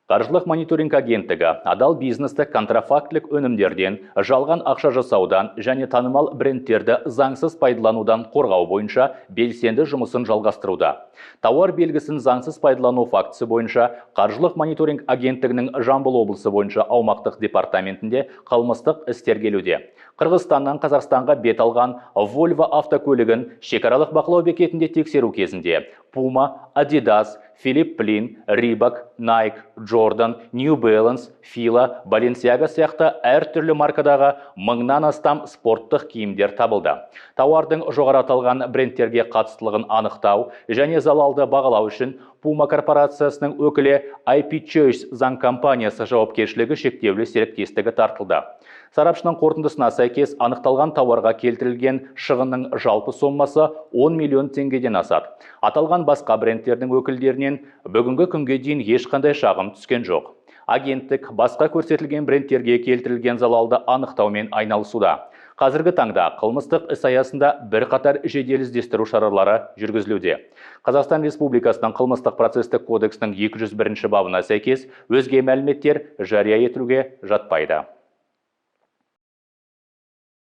Қаржылық мониторинг агенттігі адал бизнесті контрафактілік өнімдерден, жалған ақша жасаудан және танымал брендтерді заңсыз пайдаланудан қорғау бойынша белсенді жұмысын жалғастыруда. Тауар белгісін заңсыз пайдалану фактісі бойынша Қаржылық мониторинг агенттігінің Жамбыл облысы бойынша аумақтық департаментінде қылмыстық іс тергелуде. Қырғызстаннан Қазақстанға бет алған Volvo автокөлігін шекаралық бақылау бекетінде тексеру кезінде Puma, Adidas, Philippe Plein, Reebok, Nike, Jordan, New Balance, Fila, Balenciaga сияқты әртүрлі маркадағы 1000-нан астам спорттық киімдер табылды. Тауардың жоғары аталған брендтерге қатыстылығын анықтау және залалды бағалау үшін Puma корпорациясының өкілі IP Choice заң компаниясы жауапкершілігі шектеулі серіктестігі тартылды. Сарапшының қорытындысына сәйкес анықталған тауарға келтірілген шығынның жалпы соммасы 10 миллион теңгеден асады. Аталған басқа брендтердің өкілдерінен бүгінгі күнге дейін ешқандай шағым түскен жоқ. Агенттік басқа көрсетілген брендтерге келтірілген залалды анықтаумен айналысуда. Қазіргі таңда қылмыстық іс аясында бірқатар жедел іздестіру шаралары жүргізілуде. Қазақстан Республикасының қылмыстық процестік кодексінің 201 бабына сәйкес өзге мәліметтер жария етуге жатпайды.